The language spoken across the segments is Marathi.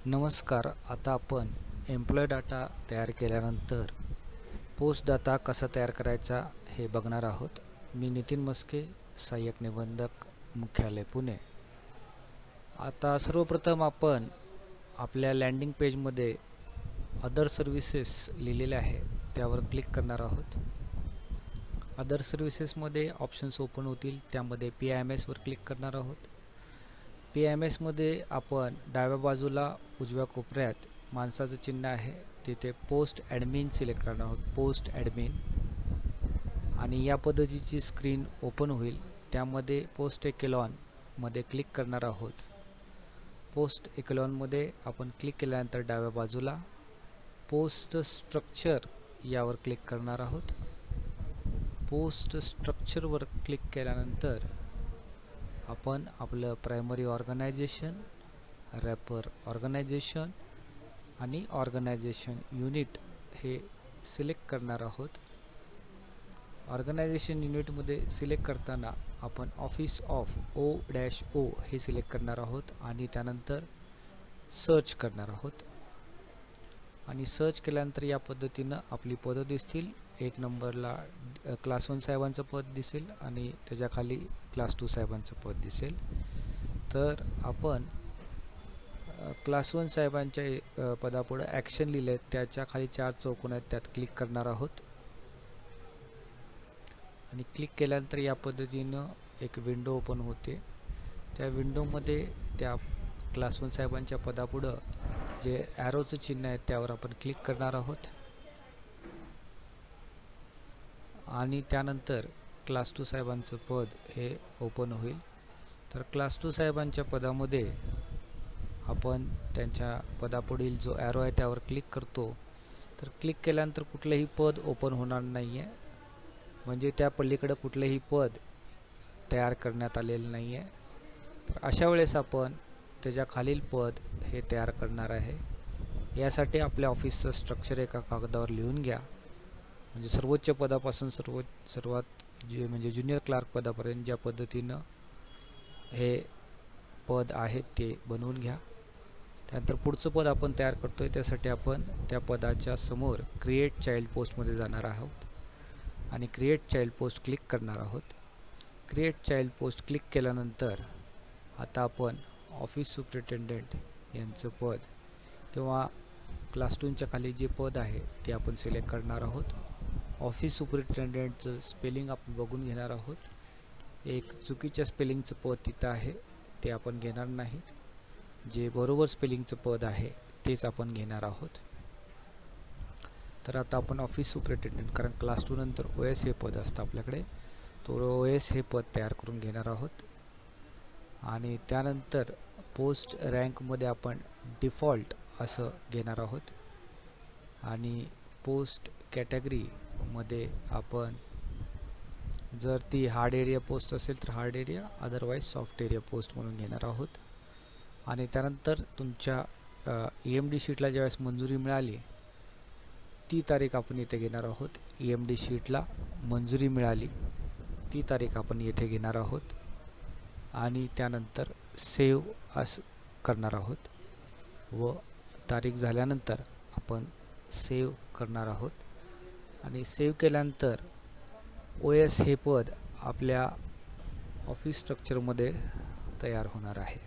नमस्कार. आता आपण एम्प्लॉय डाटा तयार केल्यानंतर पोस्ट डाटा कसा तयार करायचा हे बघणार आहोत. मी नितीन मस्के, सहाय्यक निबंधक, मुख्यालय पुणे. आता सर्वप्रथम आपण आपल्या लँडिंग पेजमध्ये अदर सर्व्हिसेस लिहिलेले आहे त्यावर क्लिक करणार आहोत. अदर सर्व्हिसेसमध्ये ऑप्शन्स ओपन होतील, त्यामध्ये PIMS वर क्लिक करणार आहोत. PIMS मध्ये आपण डाव्या बाजूला उजव्या कोपऱ्यात माणसाचं चिन्ह आहे, तिथे पोस्ट ॲडमिन सिलेक्ट करणार आहोत. पोस्ट ॲडमिन आणि या पद्धतीची स्क्रीन ओपन होईल. त्यामध्ये पोस्ट एकेलॉन मध्ये क्लिक करणार आहोत. पोस्ट एकेलॉन मध्ये आपण क्लिक केल्यानंतर डाव्या बाजूला पोस्ट स्ट्रक्चर यावर क्लिक करणार आहोत. पोस्ट स्ट्रक्चरवर क्लिक केल्यानंतर आपण आपलं प्रायमरी ऑर्गनायझेशन, रॅपर ऑर्गनायझेशन आणि ऑर्गनायझेशन युनिट हे सिलेक्ट करणार आहोत. ऑर्गनायझेशन युनिटमध्ये सिलेक्ट करताना आपण ऑफिस ऑफ O-O हे सिलेक्ट करणार आहोत आणि त्यानंतर सर्च करणार आहोत. आणि सर्च केल्यानंतर या पद्धतीनं आपली पदं दिसतील. 1 नंबरला क्लास 1 साहेबांचं पद दिसेल आणि त्याच्याखाली क्लास 2 साहेबांचं पद दिसेल. तर आपण क्लास 1 साहेबांच्या पदापुढे ॲक्शन लिहिले, त्याच्या खाली 4 चौकोन आहेत, त्यात क्लिक करणार आहोत. आणि क्लिक केल्यानंतर या पद्धतीनं एक विंडो ओपन होते. त्या विंडोमध्ये त्या क्लास 1 साहेबांच्या पदापुढं जे ॲरोचं चिन्ह आहे त्यावर आपण क्लिक करणार आहोत. आणि त्यानंतर क्लास 2 साहेबांचं पद हे ओपन होईल. तर क्लास 2 साहेबांच्या पदामध्ये आपण त्यांच्या पदापुढील जो ॲरो आहे त्यावर क्लिक करतो. तर क्लिक केल्यानंतर कुठलेही पद ओपन होणार नाही आहे, म्हणजे त्या पलीकडे कुठलेही पद तयार करण्यात आलेलं नाही आहे. तर अशा वेळेस आपण त्याच्या खालील पद हे तयार करणार आहे. यासाठी आपल्या ऑफिसचं स्ट्रक्चर एका कागदावर लिहून घ्या. म्हणजे सर्वोच्च पदापासून सर्वात म्हणजे ज्युनियर क्लार्क पदापर्यंत ज्या पद्धतीनं हे पद आहेत ते बनवून घ्या. त्यानंतर पुढचं पद आपण तयार करतोय, त्यासाठी आपण त्या पदाच्या समोर क्रिएट चाइल्ड पोस्टमध्ये जाणार आहोत आणि क्रिएट चाइल्ड पोस्ट क्लिक करणार आहोत. क्रिएट चाइल्ड पोस्ट क्लिक केल्यानंतर आता आपण ऑफिस सुपरिटेंडेंट यांचं पद किंवा क्लास 2च्या खाली जे पद आहे ते आपण सिलेक्ट करणार आहोत. ऑफिस सुपरिटेंडेंटचं स्पेलिंग आपण बघून घेणार आहोत. एक चुकीच्या स्पेलिंगचं पद तिथं आहे, ते आपण घेणार नाहीत. जे बरोबर स्पेलिंगचं पद आहे तेच आपण घेणार आहोत. तर आता आपण ऑफिस सुपरिटेंडेंट, कारण क्लास 2 नंतर OS हे पद असतं आपल्याकडे, तो OS हे पद तयार करून घेणार आहोत. आणि त्यानंतर पोस्ट रँकमध्ये आपण डिफॉल्ट असं घेणार आहोत. आणि पोस्ट कॅटेगरीमध्ये आपण जर ती हार्ड एरिया पोस्ट असेल तर hard area, otherwise soft area post म्हणून घेणार आहोत. आणि त्यानंतर तुमच्या EMD शीटला ज्यावेळेस मंजुरी मिळाली ती तारीख आपण येथे घेणार आहोत. EMD शीटला मंजुरी मिळाली ती तारीख आपण येथे घेणार आहोत आणि त्यानंतर सेव्ह असं करणार आहोत व तारीख झाल्यानंतर आपण सेव्ह करणार आहोत. आणि सेव्ह केल्यानंतर OS हे पद आपल्या ऑफिस स्ट्रक्चरमध्ये तयार होणार आहे.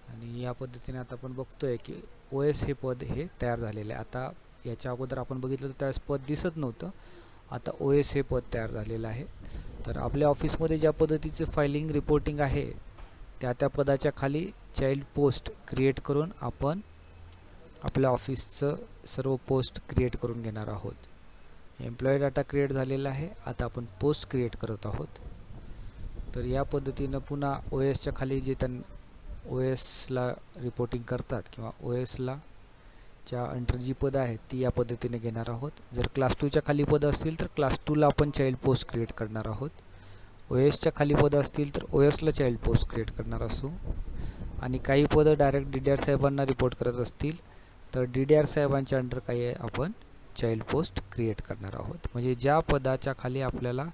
आणि या पद्धतीने आता आपण बघतोय की OS हे पद हे तयार झालेले आहे. आता याच्या अगोदर आपण बघितलं तर त्यावेळेस पद दिसत नव्हतं, आता OS हे पद तयार झालेलं आहे. तर आपल्या ऑफिसमध्ये ज्या पद्धतीचे फायलिंग रिपोर्टिंग आहे त्या पदाच्या खाली चाइल्ड पोस्ट क्रिएट करून आपण आपल्या ऑफिसचं सर्व पोस्ट क्रिएट करून घेणार आहोत. एम्प्लॉई डाटा क्रिएट झालेला आहे, आता आपण पोस्ट क्रिएट करत आहोत. तर या पद्धतीनं पुन्हा OSच्या खाली जे OSला रिपोर्टिंग करतात किंवा OSला च्या अंडर जी पद आहेत ती या पद्धतीने घेणार आहोत. जर क्लास 2च्या खाली पद असतील तर क्लास 2ला आपण चाइल्ड पोस्ट क्रिएट करणार आहोत. OSच्या खाली पद असतील तर OSला चाइल्ड पोस्ट क्रिएट करणार असू. आणि काही पदं डायरेक्ट DDR साहेबांना रिपोर्ट करत असतील तर DDR साहेबांच्या अंडर काही आपण चाइल्ड पोस्ट क्रिएट करणार आहोत. म्हणजे ज्या पदाच्या खाली आपल्याला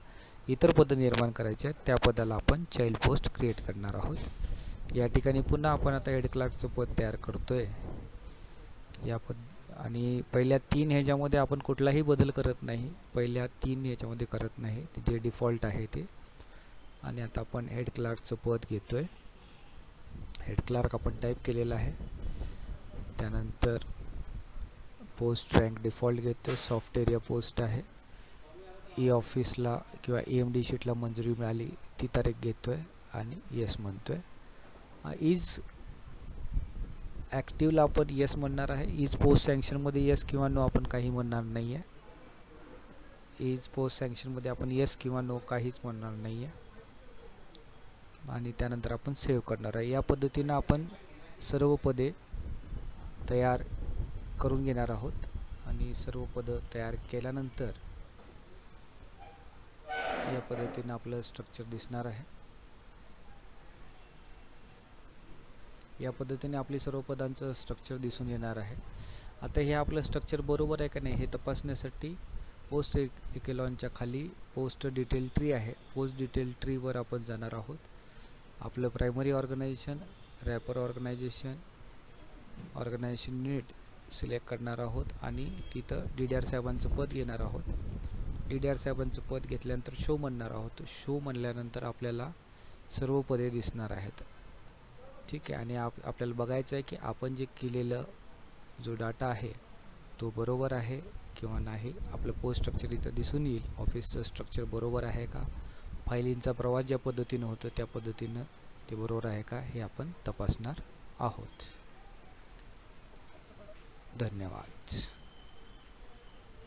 इतर पद निर्माण करायचे आहेत त्या पदाला आपण चाइल्ड पोस्ट क्रिएट करणार आहोत. या ठिकाणी पुन्हा आपण आता हेड क्लार्कचं पद तयार करतोय आणि पहिल्या 3 ह्याच्यामध्ये आपण कुठलाही बदल करत नाही, पहिल्या 3 ह्याच्यामध्ये करत नाही, जे डिफॉल्ट आहे ते. आणि आता आपण हेड क्लार्कचं पद घेतोय. हेड क्लार्क आपण टाईप केलेलं आहे. त्यानंतर पोस्ट रँक डिफॉल्ट घेतोय, सॉफ्ट एरिया पोस्ट आहे. ई ऑफिसला किंवा EMD शीटला मंजुरी मिळाली ती तारीख घेतोय आणि येस म्हणतोय. इज ॲक्टिव्हला आपण येस म्हणणार आहे. इज पोस्ट सँक्शनमध्ये येस किंवा नो आपण काही म्हणणार नाही आहे. इज पोस्ट सँक्शनमध्ये आपण येस किंवा नो काहीच म्हणणार नाही आहे. आणि त्यानंतर आपण सेव्ह करणार आहे. या पद्धतीनं आपण सर्व पदे तयार करून घेणार आहोत. आणि सर्व पदं तयार केल्यानंतर या पद्धतीनं आपलं स्ट्रक्चर दिसणार आहे. या पद्धतीने आपली सर्व पदांचं स्ट्रक्चर दिसून येणार आहे. आता हे आपलं स्ट्रक्चर बरोबर आहे का नाही हे तपासण्यासाठी पोस्ट इकेलॉनच्या खाली पोस्ट डिटेल ट्री आहे. पोस्ट डिटेल ट्रीवर आपण जाणार आहोत. आपलं primary organization, wrapper organization unit select करणार आहोत आणि तिथं DDR साहेबांचं पद घेणार आहोत. DDR साहेबांचं पद घेतल्यानंतर शो म्हणणार आहोत. शो म्हणल्यानंतर आपल्याला सर्व पदे दिसणार आहेत. ठीक आहे. आणि आपल्याला बघायचं आहे की आपण जे केलेलं जो डाटा आहे तो बरोबर आहे किंवा नाही. आपलं पोस्ट स्ट्रक्चर इथं दिसून येईल. ऑफिसचं स्ट्रक्चर बरोबर आहे का, फायलींचा प्रवास ज्या पद्धतीनं होतं त्या पद्धतीनं ते बरोबर आहे का हे आपण तपासणार आहोत. धन्यवाद.